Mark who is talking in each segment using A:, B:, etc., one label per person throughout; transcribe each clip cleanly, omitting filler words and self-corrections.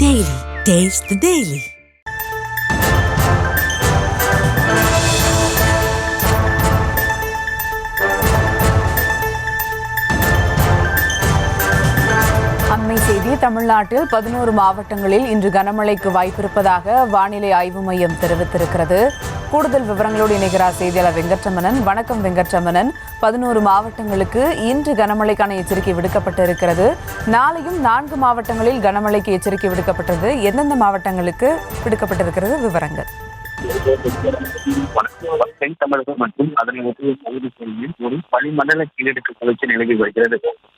A: Daily. Taste the Daily.
B: அண்மை செய்தி. தமிழ்நாட்டில் 11 மாவட்டங்களில் இன்று கனமழைக்கு வாய்ப்பிருப்பதாக வானிலை ஆய்வு மையம் தெரிவித்திருக்கிறது. கூடுதல் விவரங்களோடு இணைகிறார் செய்தியாளர் வெங்கட்ரமணன். வணக்கம் வெங்கட்ரமணன். 11 மாவட்டங்களுக்கு இன்று கனமழைக்கான எச்சரிக்கை விடுக்கப்பட்டிருக்கிறது. நாளையும் 4 மாவட்டங்களில் கனமழைக்கு எச்சரிக்கை விடுக்கப்பட்டது. எந்தெந்த மாவட்டங்களுக்கு விடுக்கப்பட்டிருக்கிறது? விவரங்கள்.
C: தென் தமிழகம் மற்றும் அதனை ஒட்டிய பகுதிகளில் ஒரு வளிமண்டல கீழடுக்கு சுழற்சி நிலவி வருகிறது.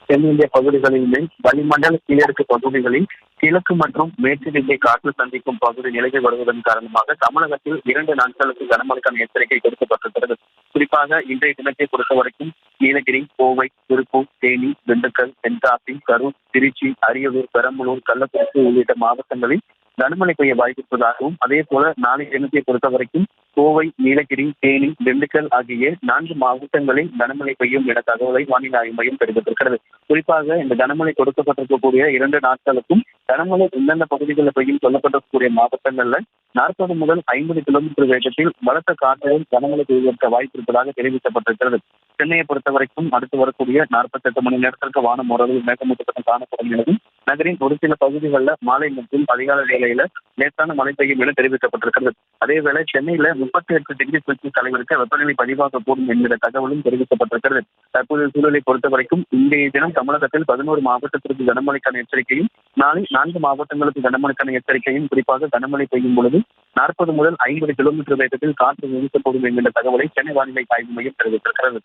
C: தென்னிந்திய பகுதிகளில் வளிமண்டல கீழடுக்கு பகுதிகளில் கிழக்கு மற்றும் மேற்கு திசை காற்று சந்திக்கும் பகுதி நிலவி வருவதன் காரணமாக தமிழகத்தில் 2 நாட்களுக்கு கனமழைக்கான எச்சரிக்கை கொடுக்கப்பட்டிருக்கிறது. குறிப்பாக இன்றைய தினத்தை பொறுத்தவரைக்கும் நீலகிரி, கோவை, திருப்பூர், தேனி, திண்டுக்கல், தென்காசி, கரூர், திருச்சி, அரியலூர், பெரம்பலூர், கள்ளக்குறிச்சி உள்ளிட்ட மாவட்டங்களில் கனமழை பெய்ய வாய்ப்பிருப்பதாகவும், அதே போல நாளை தினத்தை பொறுத்தவரைக்கும் கோவை, நீலகிரி, தேனி, திண்டுக்கல் ஆகிய 4 மாவட்டங்களில் கனமழை பெய்யும் என தகவலை வானிலை ஆய்வு மையம் தெரிவித்திருக்கிறது. குறிப்பாக இந்த கனமழை கொடுக்கப்பட்டிருக்கக்கூடிய 2 நாட்களுக்கும் கனமழை எந்தெந்த பகுதிகளில் பெய்யும் சொல்லப்பட்டிருக்கக்கூடிய மாவட்டங்கள்ல 40 முதல் 50 கிலோமீட்டர் வேகத்தில் பலத்த காற்றுடன் கனமழை பெய்வதற்கு வாய்ப்பு இருப்பதாக தெரிவிக்கப்பட்டிருக்கிறது. சென்னையை பொறுத்தவரைக்கும் அடுத்து வரக்கூடிய 48 மணி நேரத்திற்கு வானம் ஓரளவு மேகமூட்டத்துடன் காணப்படும் எனவும் நகரின் ஒரு சில பகுதிகளில் மாலை மற்றும் அதிகாலை வேளையில லேசான மழை பெய்யும் என தெரிவிக்கப்பட்டிருக்கிறது. அதேவேளை சென்னையில 38 டிகிரி செல்சியஸ் அளவிற்கு வெப்பநிலை பதிவாகக்கூடும் என்கிற தகவலும் தெரிவிக்கப்பட்டிருக்கிறது. தற்போதைய சூழலை பொறுத்தவரைக்கும் இன்றைய தினம் தமிழகத்தில் 11 மாவட்டத்திற்கு கனமழைக்கான எச்சரிக்கையும், நாளை 4 மாவட்டங்களுக்கு கனமழைக்கான எச்சரிக்கையும், குறிப்பாக கனமழை பெய்யும் பொழுது 40 முதல் 50 கிலோமீட்டர் வேகத்தில் காற்று வீசக்கூடும் என்கிற தகவலை சென்னை வானிலை ஆய்வு மையம் தெரிவித்திருக்கிறது.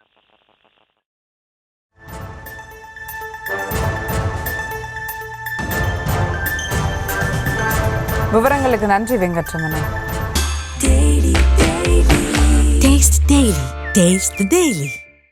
B: விவரங்களுக்கு நன்றி Venkataramanan.
A: Taste the Daily. Taste the Daily.